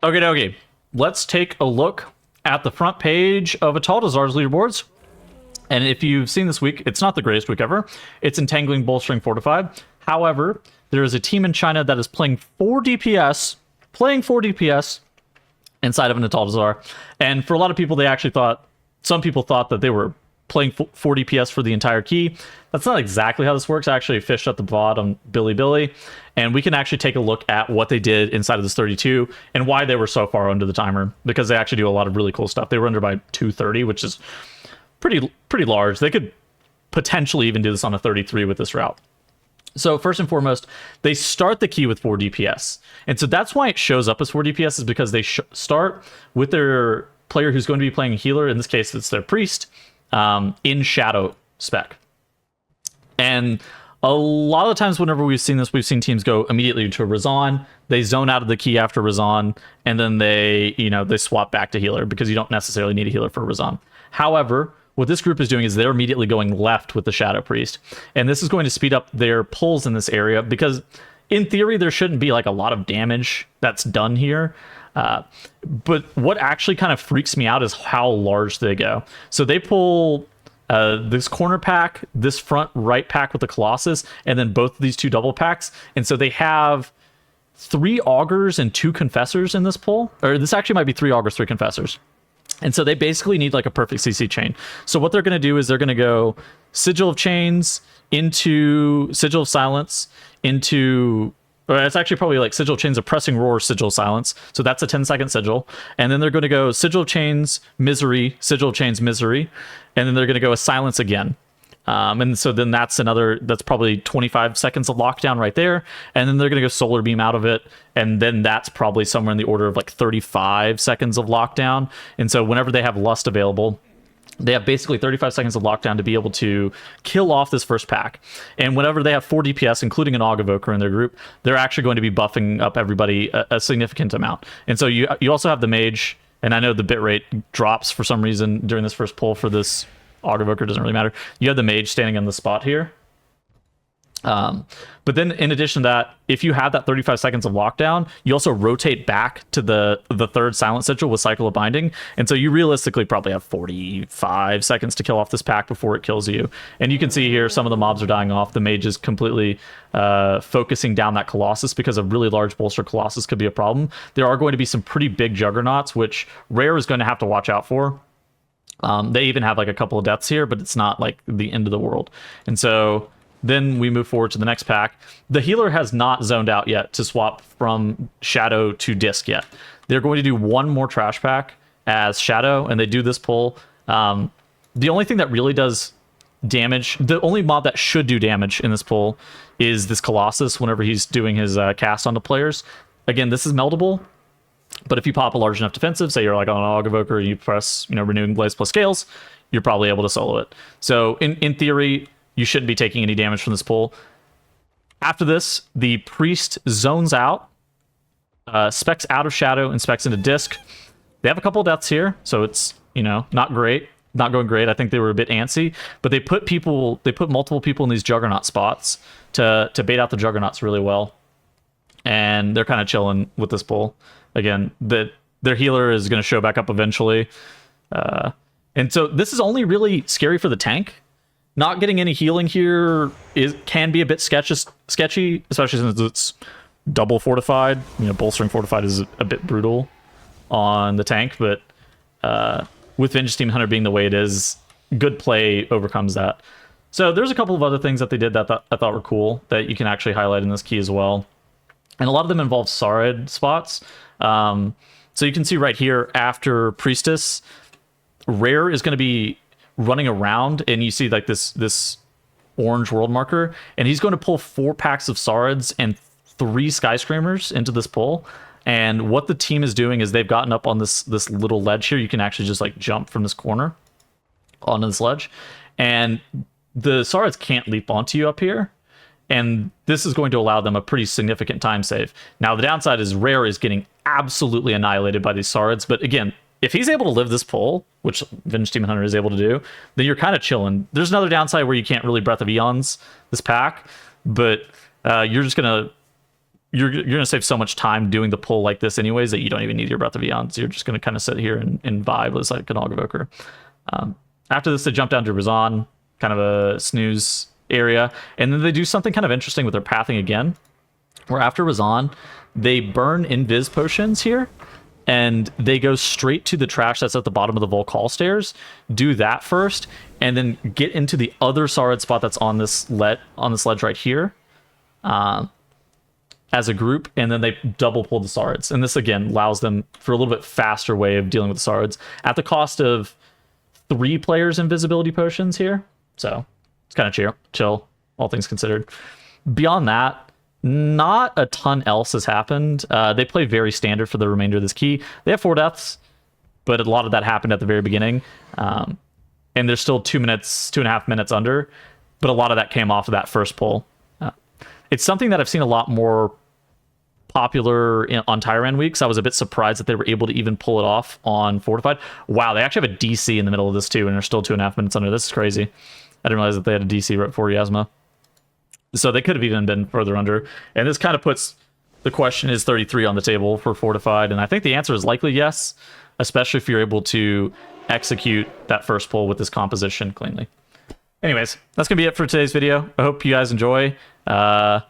Okay. Let's take a look at the front page of Atal'Dazar's leaderboards. And if you've seen this week, it's not the greatest week ever. It's entangling Bolstering Fortified. However, there is a team in China that is playing 4 DPS, inside of an Atal'Dazar. And for a lot of people, some people thought that they were playing 4 DPS for the entire key. That's not exactly how this works. I actually fished at the bottom Billy, and we can actually take a look at what they did inside of this 32 and why they were so far under the timer, because they actually do a lot of really cool stuff. They were under by 230, which is pretty large. They could potentially even do this on a 33 with this route. So first and foremost, they start the key with 4 DPS. And so that's why it shows up as 4 DPS, is because they start with their player who's going to be playing a healer. In this case, it's their priest, in Shadow spec. And a lot of the times whenever we've seen this, we've seen teams go immediately to Razan. They zone out of the key after Razan, and then they swap back to healer, because you don't necessarily need a healer for Razan. However, what this group is doing is they're immediately going left with the Shadow Priest. And this is going to speed up their pulls in this area, because in theory, there shouldn't be like a lot of damage that's done here. But what actually kind of freaks me out is how large they go. So they pull this corner pack, this front right pack with the Colossus, and then both of these 2 double packs. And so they have 3 augurs and 2 confessors in this pull. Or this actually might be 3 augurs, 3 confessors. And so they basically need like a perfect CC chain. So what they're going to do is they're going to go Sigil of Chains into Sigil of Silence into... Or it's actually probably like Sigil of Chains of Pressing Roar, Sigil of Silence. So that's a 10-second Sigil. And then they're going to go Sigil of Chains, Misery, Sigil of Chains, Misery. And then they're going to go a Silence again. And so then that's probably 25 seconds of lockdown right there. And then they're going to go Solar Beam out of it. And then that's probably somewhere in the order of like 35 seconds of lockdown. And so whenever they have Lust available, they have basically 35 seconds of lockdown to be able to kill off this first pack. And whenever they have 4 DPS, including an Aug Evoker in their group, they're actually going to be buffing up everybody a significant amount. And so you also have the Mage, and I know the bitrate drops for some reason during this first pull for this Aug Evoker, doesn't really matter. You have the Mage standing on the spot here. But then in addition to that, if you have that 35 seconds of lockdown, you also rotate back to the third Silent Sigil with Cycle of Binding. And so you realistically probably have 45 seconds to kill off this pack before it kills you. And you can see here some of the mobs are dying off. The Mage is completely focusing down that Colossus, because a really large bolster Colossus could be a problem. There are going to be some pretty big Juggernauts, which Rare is going to have to watch out for. They even have like a couple of deaths here, but it's not like the end of the world. And so then we move forward to the next pack. The healer has not zoned out yet to swap from Shadow to Disc yet. They're going to do one more trash pack as Shadow, and they do this pull. The only thing that really does damage, the only mob that should do damage in this pull is this Colossus whenever he's doing his cast on the players. Again, this is meldable, but if you pop a large enough defensive, say you're like on an Aug Evoker, you press Renewing Blaze plus Scales, you're probably able to solo it. So in theory, you shouldn't be taking any damage from this pull. After this, the Priest zones out, specs out of Shadow and specs into Disc. They have a couple of deaths here, so it's, not great. Not going great. I think they were a bit antsy, but they put multiple people in these Juggernaut spots to bait out the Juggernauts really well. And they're kind of chilling with this pull. Again, their healer is going to show back up eventually. And so this is only really scary for the tank. Not getting any healing here can be a bit sketchy, especially since it's double fortified. Bolstering Fortified is a bit brutal on the tank, but with Vengeance Team Hunter being the way it is, good play overcomes that. So there's a couple of other things that they did that I thought were cool that you can actually highlight in this key as well. And a lot of them involve Sarid spots. So you can see right here after Priestess, Rare is going to be running around, and you see like this orange world marker, and he's going to pull 4 packs of Sarids and 3 Skyscreamers into this pull. And what the team is doing is they've gotten up on this little ledge here. You can actually just like jump from this corner onto this ledge, and the Sarids can't leap onto you up here. And this is going to allow them a pretty significant time save. Now, the downside is Rare is getting absolutely annihilated by these Sarids. But again, if he's able to live this pull, which Vengeance Team Hunter is able to do, then you're kind of chilling. There's another downside where you can't really Breath of Eons this pack, but you're just going to you're gonna save so much time doing the pull like this anyways that you don't even need your Breath of Eons. You're just gonna kind of sit here and vibe with like Gnog Evoker. After this, they jump down to Razan, kind of a snooze area, and then they do something kind of interesting with their pathing again, where after Razan, they burn Invis potions here, and they go straight to the trash that's at the bottom of the Volcall stairs, do that first, and then get into the other Sarid spot that's on this ledge right here, as a group, and then they double pull the Sarids. And this again allows them for a little bit faster way of dealing with the Sarids at the cost of 3 players' invisibility potions here. So it's kind of chill, all things considered. Beyond that, not a ton else has happened. They play very standard for the remainder of this key. They have 4 deaths, but a lot of that happened at the very beginning. And they're still 2.5 minutes under, but a lot of that came off of that first pull. It's something that I've seen a lot more popular on Tyrant weeks. I was a bit surprised that they were able to even pull it off on Fortified. Wow, they actually have a DC in the middle of this too, and they're still 2.5 minutes under. This is crazy. I didn't realize that they had a DC right before Yasma. So they could have even been further under. And this kind of puts the question, is 33 on the table for Fortified? And I think the answer is likely yes, especially if you're able to execute that first pull with this composition cleanly. Anyways, that's going to be it for today's video. I hope you guys enjoy. And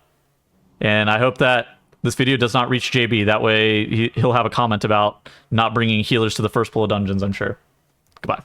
I hope that this video does not reach JB. That way he'll have a comment about not bringing healers to the first pull of dungeons, I'm sure. Goodbye.